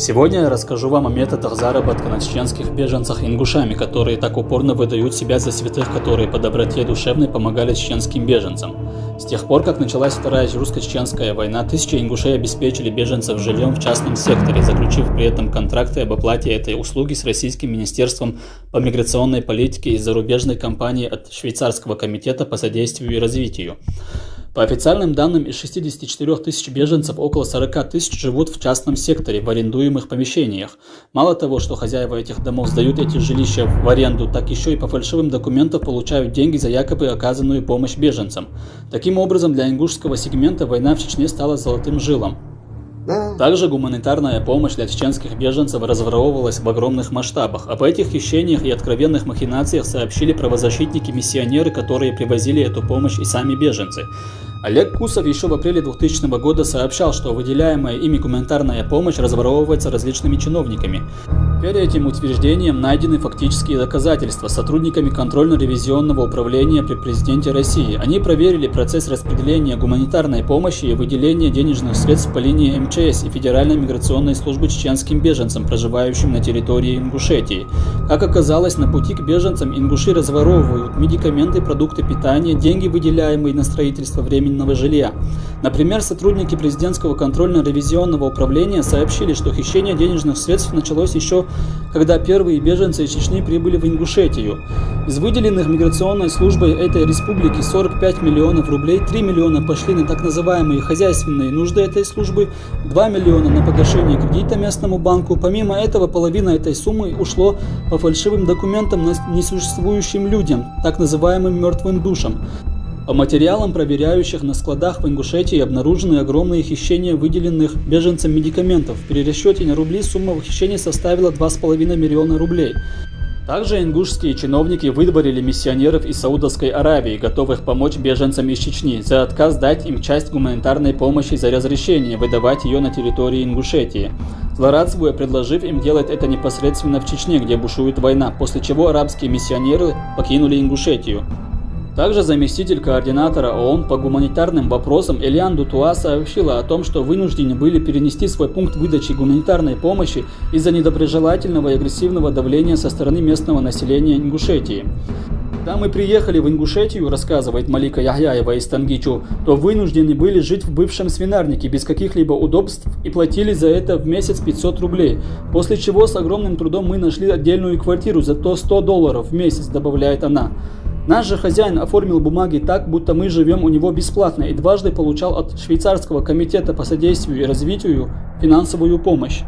Сегодня я расскажу вам о методах заработка на чеченских беженцах ингушами, которые так упорно выдают себя за святых, которые по доброте душевной помогали чеченским беженцам. С тех пор, как началась Вторая русско-чеченская война, тысячи ингушей обеспечили беженцев жильем в частном секторе, заключив при этом контракты об оплате этой услуги с Российским министерством по миграционной политике и зарубежной компанией от Швейцарского комитета по содействию и развитию. По официальным данным, из 64 тысяч беженцев около 40 тысяч живут в частном секторе, в арендуемых помещениях. Мало того, что хозяева этих домов сдают эти жилища в аренду, так еще и по фальшивым документам получают деньги за якобы оказанную помощь беженцам. Таким образом, для ингушского сегмента война в Чечне стала золотым жилом. Также гуманитарная помощь для чеченских беженцев разворовывалась в огромных масштабах. Об этих хищениях и откровенных махинациях сообщили правозащитники-миссионеры, которые привозили эту помощь, и сами беженцы. Олег Кусов еще в апреле 2000 года сообщал, что выделяемая ими гуманитарная помощь разворовывается различными чиновниками. Перед этим утверждением найдены фактические доказательства сотрудниками контрольно-ревизионного управления при президенте России. Они проверили процесс распределения гуманитарной помощи и выделения денежных средств по линии МЧС и Федеральной миграционной службы чеченским беженцам, проживающим на территории Ингушетии. Как оказалось, на пути к беженцам ингуши разворовывают медикаменты, продукты питания, деньги, выделяемые на строительство временного жилья. Например, сотрудники президентского контрольно-ревизионного управления сообщили, что хищение денежных средств началось еще когда первые беженцы из Чечни прибыли в Ингушетию. Из выделенных миграционной службой этой республики 45 миллионов рублей, 3 миллиона пошли на так называемые хозяйственные нужды этой службы, 2 миллиона на погашение кредита местному банку. Помимо этого, половина этой суммы ушло по фальшивым документам на несуществующим людям, так называемым мертвым душам. По материалам проверяющих на складах в Ингушетии обнаружены огромные хищения выделенных беженцам медикаментов. В перерасчете на рубли сумма хищений составила 2,5 миллиона рублей. Также ингушские чиновники выдворили миссионеров из Саудовской Аравии, готовых помочь беженцам из Чечни, за отказ дать им часть гуманитарной помощи, за разрешение выдавать ее на территории Ингушетии, злорадствуя, предложив им делать это непосредственно в Чечне, где бушует война, после чего арабские миссионеры покинули Ингушетию. Также заместитель координатора ООН по гуманитарным вопросам Элиан Дутуа сообщила о том, что вынуждены были перенести свой пункт выдачи гуманитарной помощи из-за недоброжелательного и агрессивного давления со стороны местного населения Ингушетии. Когда мы приехали в Ингушетию, рассказывает Малика Яхяева из Тангичу, то вынуждены были жить в бывшем свинарнике без каких-либо удобств и платили за это в месяц 500 рублей. После чего с огромным трудом мы нашли отдельную квартиру за $100 в месяц, добавляет она. Наш же хозяин оформил бумаги так, будто мы живем у него бесплатно, и дважды получал от Швейцарского комитета по содействию и развитию финансовую помощь.